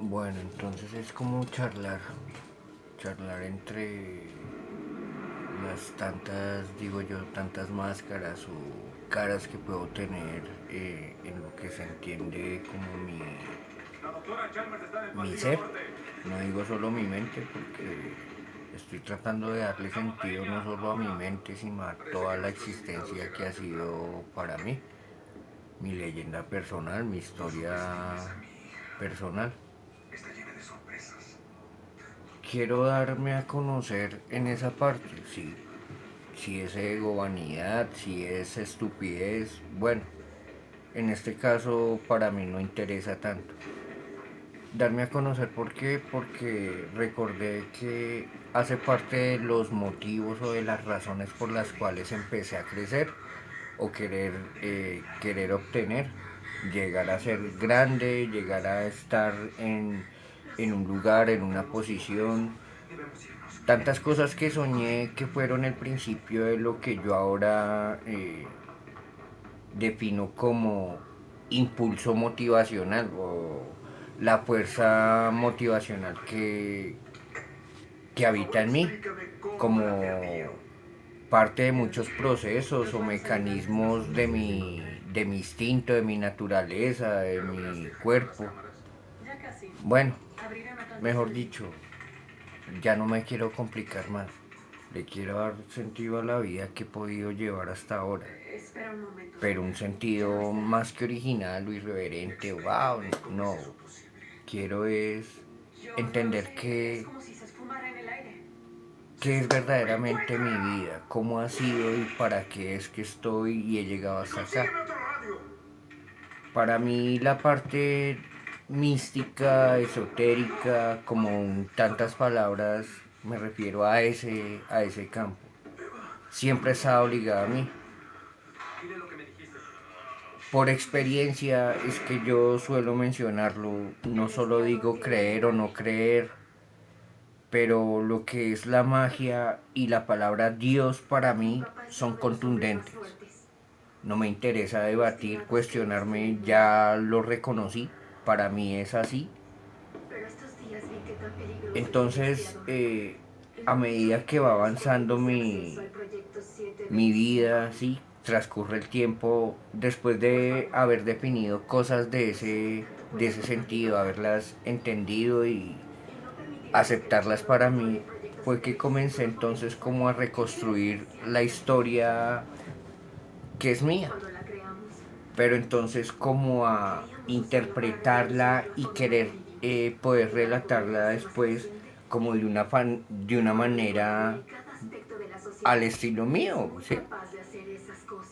Bueno, entonces es como charlar entre las tantas, digo yo, tantas máscaras o caras que puedo tener en lo que se entiende como mi ser. No digo solo mi mente porque estoy tratando de darle sentido no solo a mi mente, sino a toda la existencia que ha sido para mí, mi leyenda personal, mi historia personal. Quiero darme a conocer en esa parte, sí. Si es ego, vanidad, si es estupidez, bueno, en este caso para mí no interesa tanto. Darme a conocer por qué, porque recordé que hace parte de los motivos o de las razones por las cuales empecé a crecer o querer obtener, llegar a ser grande, llegar a estar en un lugar, en una posición, tantas cosas que soñé que fueron el principio de lo que yo ahora defino como impulso motivacional o la fuerza motivacional que habita en mí como parte de muchos procesos o mecanismos de mi instinto, de mi naturaleza, de mi cuerpo. Bueno, mejor dicho, ya no me quiero complicar más. Le quiero dar sentido a la vida que he podido llevar hasta ahora. Pero un sentido más que original o irreverente, wow, no. Quiero es entender qué es verdaderamente mi vida, cómo ha sido y para qué es que estoy y he llegado hasta acá. Para mí la parte mística, esotérica, como tantas palabras, me refiero a ese campo. Siempre ha estado ligada a mí. Por experiencia es que yo suelo mencionarlo, no solo digo creer o no creer, pero lo que es la magia y la palabra Dios para mí son contundentes. No me interesa debatir, cuestionarme, ya lo reconocí, para mí es así. Entonces, a medida que va avanzando mi vida, sí, transcurre el tiempo, después de haber definido cosas de ese sentido, haberlas entendido y aceptarlas para mí, fue que comencé entonces como a reconstruir la historia que es mía, pero entonces como a interpretarla y querer poder relatarla después como de una manera al estilo mío, ¿sí?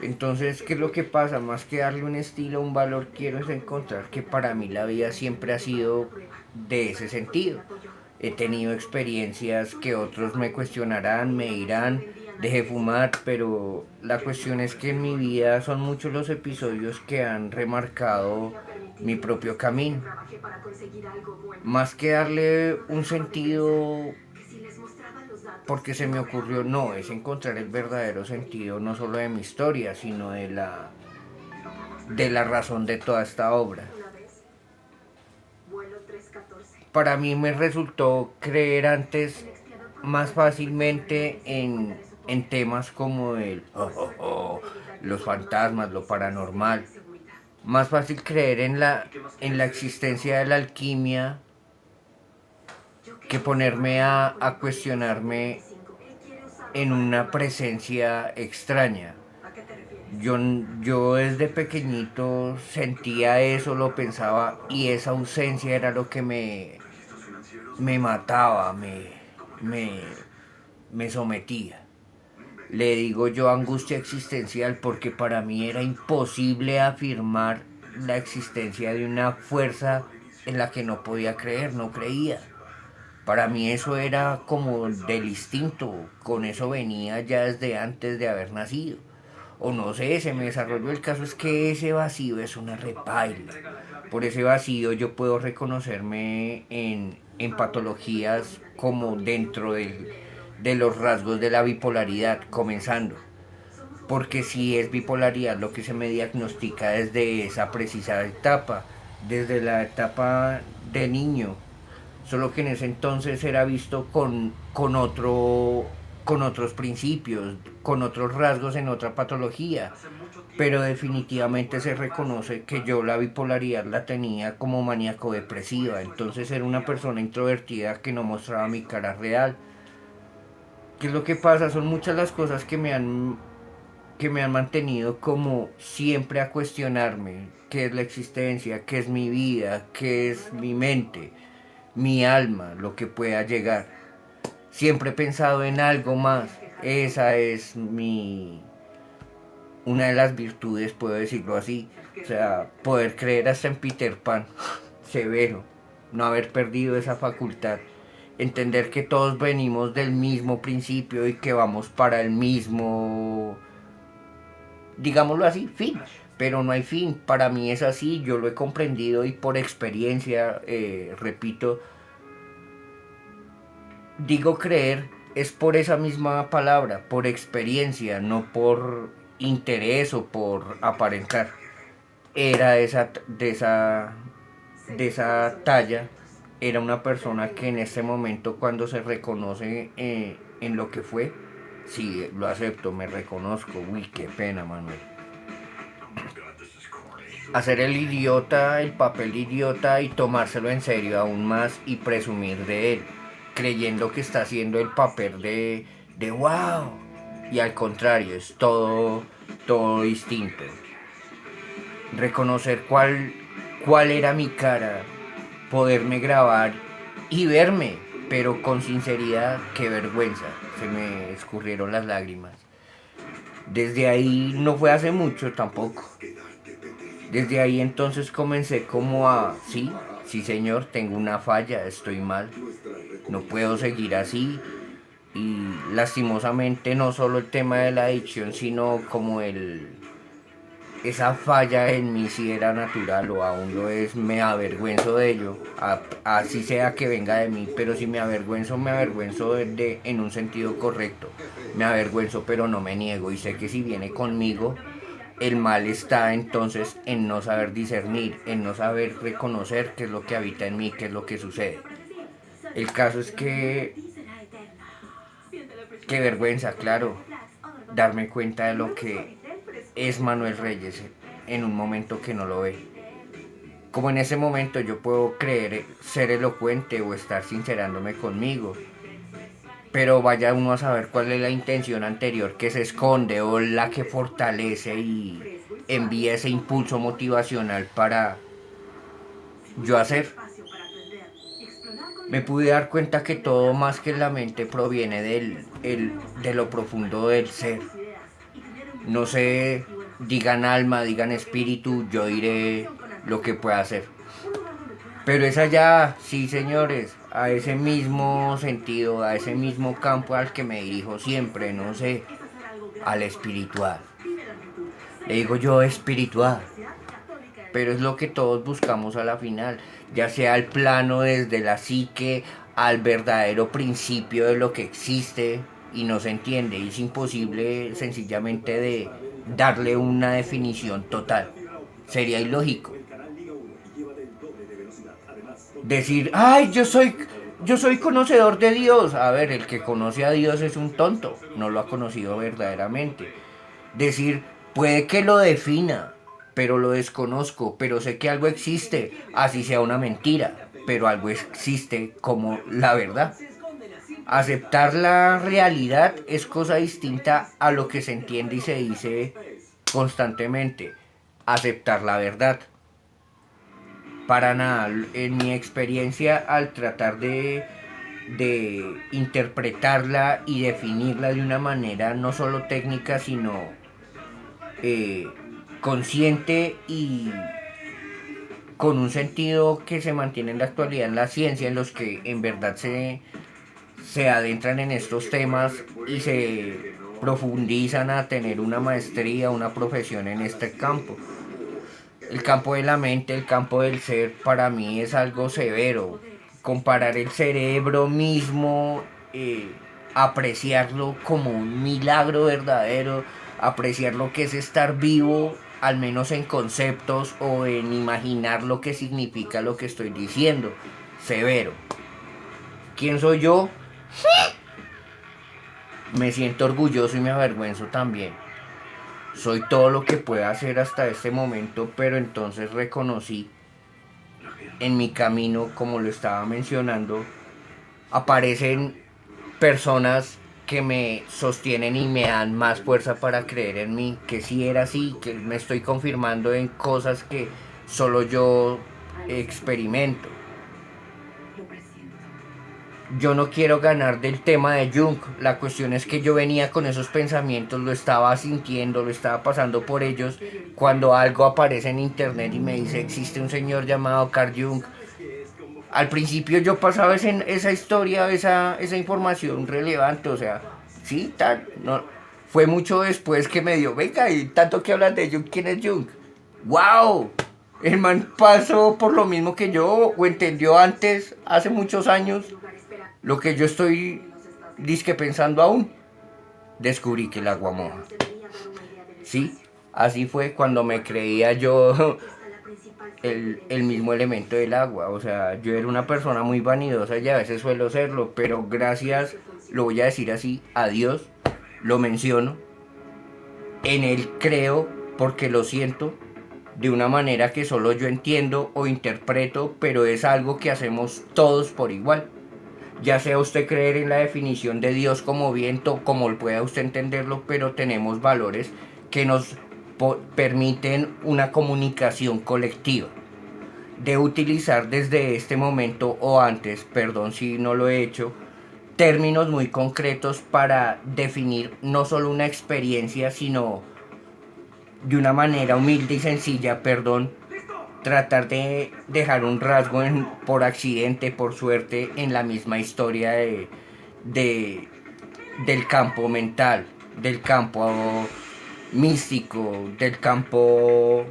Entonces, ¿qué es lo que pasa? Más que darle un estilo, un valor, quiero es encontrar que para mí la vida siempre ha sido de ese sentido. He tenido experiencias que otros me cuestionarán, me dirán, dejé fumar, pero la cuestión es que en mi vida son muchos los episodios que han remarcado mi propio camino. Más que darle un sentido porque se me ocurrió, no, es encontrar el verdadero sentido no solo de mi historia, sino de la razón de toda esta obra. Para mí me resultó creer antes más fácilmente en temas como los fantasmas, lo paranormal. Más fácil creer en la existencia de la alquimia que ponerme a cuestionarme en una presencia extraña. Yo, yo desde pequeñito sentía eso, lo pensaba y esa ausencia era lo que me mataba, me, me sometía. Le digo yo angustia existencial porque para mí era imposible afirmar la existencia de una fuerza en la que no podía creer, no creía. Para mí eso era como del instinto, con eso venía ya desde antes de haber nacido. O no sé, se me desarrolló. El caso es que ese vacío es una repaila. Por ese vacío yo puedo reconocerme en patologías como de los rasgos de la bipolaridad, comenzando. Porque si es bipolaridad lo que se me diagnostica desde esa precisa etapa, desde la etapa de niño, solo que en ese entonces era visto con otros principios, con otros rasgos en otra patología, pero definitivamente se reconoce que yo la bipolaridad la tenía como maníaco depresiva, entonces era una persona introvertida que no mostraba mi cara real. ¿Qué es lo que pasa? Son muchas las cosas que me han mantenido como siempre a cuestionarme qué es la existencia, qué es mi vida, qué es mi mente, mi alma, lo que pueda llegar. Siempre he pensado en algo más. Esa es una de las virtudes, puedo decirlo así. O sea, poder creer hasta en Peter Pan. Severo. No haber perdido esa facultad. Entender que todos venimos del mismo principio y que vamos para el mismo, digámoslo así, fin. Pero no hay fin. Para mí es así. Yo lo he comprendido y por experiencia, repito, digo creer es por esa misma palabra, por experiencia, no por interés o por aparentar. Era de esa talla, era una persona que en este momento cuando se reconoce en lo que fue, sí, lo acepto, me reconozco, uy, qué pena, Manuel. Hacer el idiota, el papel de idiota y tomárselo en serio aún más y presumir de él, creyendo que está haciendo el papel de wow. Y al contrario, es todo distinto. Reconocer cuál era mi cara, poderme grabar y verme, pero con sinceridad, qué vergüenza, se me escurrieron las lágrimas. Desde ahí no fue hace mucho tampoco. Desde ahí entonces comencé como a, sí, sí señor, tengo una falla, estoy mal, no puedo seguir así. Y lastimosamente no solo el tema de la adicción, sino como esa falla en mí si era natural o aún lo es, me avergüenzo de ello, así sea que venga de mí, pero si me avergüenzo en un sentido correcto, me avergüenzo pero no me niego y sé que si viene conmigo, el mal está entonces en no saber discernir, en no saber reconocer qué es lo que habita en mí, qué es lo que sucede. El caso es que, qué vergüenza, claro, darme cuenta de lo que es Manuel Reyes en un momento que no lo ve. Como en ese momento yo puedo creer ser elocuente o estar sincerándome conmigo, pero vaya uno a saber cuál es la intención anterior que se esconde o la que fortalece y envía ese impulso motivacional para yo hacer. Me pude dar cuenta que todo más que la mente proviene de lo profundo del ser. No sé, digan alma, digan espíritu, yo diré lo que pueda hacer. Pero es allá, sí señores, a ese mismo sentido, a ese mismo campo al que me dirijo siempre, no sé, al espiritual. Le digo yo espiritual, pero es lo que todos buscamos a la final, ya sea el plano desde la psique al verdadero principio de lo que existe y no se entiende, y es imposible sencillamente de darle una definición total. Sería ilógico decir, ay, yo soy conocedor de Dios. A ver, el que conoce a Dios es un tonto, no lo ha conocido verdaderamente. Decir, puede que lo defina, pero lo desconozco, pero sé que algo existe, así sea una mentira, pero algo existe como la verdad. Aceptar la realidad es cosa distinta a lo que se entiende y se dice constantemente. Aceptar la verdad. Para nada, en mi experiencia al tratar de interpretarla y definirla de una manera no solo técnica, sino eh, consciente y con un sentido que se mantiene en la actualidad en la ciencia, en los que en verdad se adentran en estos temas y se profundizan a tener una maestría, una profesión en este campo. El campo de la mente, el campo del ser, para mí es algo severo. Comparar el cerebro mismo, apreciarlo como un milagro verdadero, apreciar lo que es estar vivo al menos en conceptos o en imaginar lo que significa lo que estoy diciendo. Severo. ¿Quién soy yo? Me siento orgulloso y me avergüenzo también. Soy todo lo que pueda hacer hasta este momento, pero entonces reconocí en mi camino, como lo estaba mencionando, aparecen personas que me sostienen y me dan más fuerza para creer en mí, que sí era así, que me estoy confirmando en cosas que solo yo experimento. Yo no quiero ganar del tema de Jung. La cuestión es que yo venía con esos pensamientos, lo estaba sintiendo, lo estaba pasando por ellos. Cuando algo aparece en internet y me dice existe un señor llamado Carl Jung. Al principio yo pasaba esa historia, esa información relevante, o sea, sí, tal. No, fue mucho después que me dio, venga, y tanto que hablas de Jung, ¿quién es Jung? ¡Wow! El man pasó por lo mismo que yo, o entendió antes, hace muchos años, lo que yo estoy disque pensando aún. Descubrí que el agua moja. Sí, así fue cuando me creía yo el mismo elemento del agua. O sea, yo era una persona muy vanidosa y a veces suelo serlo, pero gracias, lo voy a decir así, a Dios, lo menciono. En Él creo porque lo siento de una manera que solo yo entiendo o interpreto, pero es algo que hacemos todos por igual. Ya sea usted creer en la definición de Dios como viento, como pueda usted entenderlo, pero tenemos valores que nos permiten una comunicación colectiva. De utilizar desde este momento o antes, perdón si no lo he hecho, términos muy concretos para definir no solo una experiencia, sino de una manera humilde y sencilla, perdón, tratar de dejar un rasgo por accidente, por suerte, en la misma historia de- del campo mental, del campo místico, del campo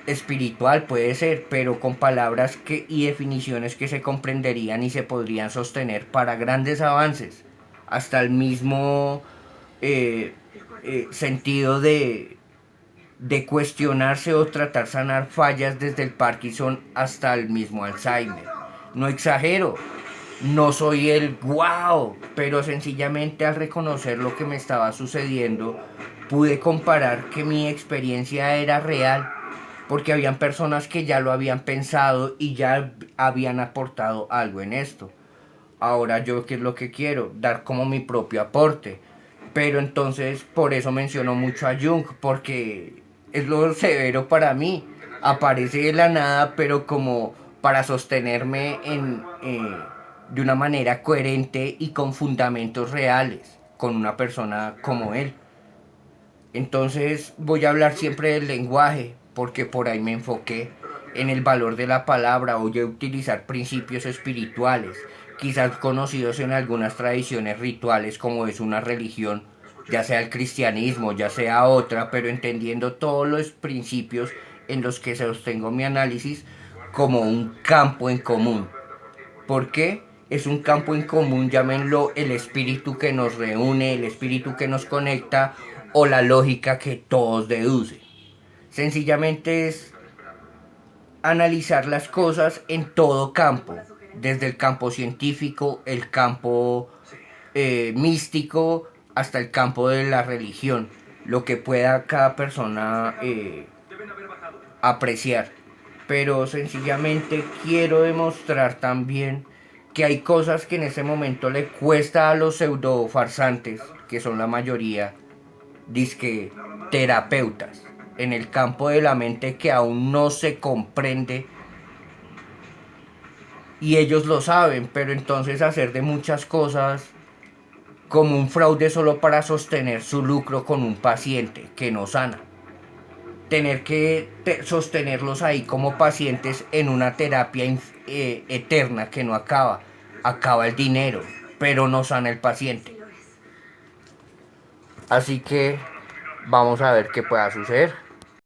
espiritual puede ser, pero con palabras y definiciones que se comprenderían y se podrían sostener para grandes avances, hasta el mismo eh, sentido de cuestionarse o tratar sanar fallas desde el Parkinson hasta el mismo Alzheimer. No exagero, no soy el wow, pero sencillamente al reconocer lo que me estaba sucediendo, pude comparar que mi experiencia era real, porque habían personas que ya lo habían pensado y ya habían aportado algo en esto. Ahora yo qué es lo que quiero, dar como mi propio aporte. Pero entonces por eso menciono mucho a Jung, porque es lo severo para mí. Aparece de la nada, pero como para sostenerme de una manera coherente y con fundamentos reales, con una persona como él. Entonces voy a hablar siempre del lenguaje, porque por ahí me enfoqué en el valor de la palabra. Voy a utilizar principios espirituales, quizás conocidos en algunas tradiciones rituales como es una religión, ya sea el cristianismo, ya sea otra, pero entendiendo todos los principios en los que sostengo mi análisis como un campo en común. ¿Por qué? Es un campo en común, llámenlo el espíritu que nos reúne, el espíritu que nos conecta o la lógica que todos deducen. Sencillamente es analizar las cosas en todo campo, desde el campo científico, el campo místico, hasta el campo de la religión, lo que pueda cada persona apreciar. Pero sencillamente quiero demostrar también que hay cosas que en ese momento le cuesta a los pseudo farsantes, que son la mayoría, disque terapeutas, en el campo de la mente que aún no se comprende y ellos lo saben, pero entonces hacer de muchas cosas como un fraude solo para sostener su lucro con un paciente que no sana. Tener que sostenerlos ahí como pacientes en una terapia eterna que no acaba. Acaba el dinero, pero no sana el paciente. Así que vamos a ver qué pueda suceder.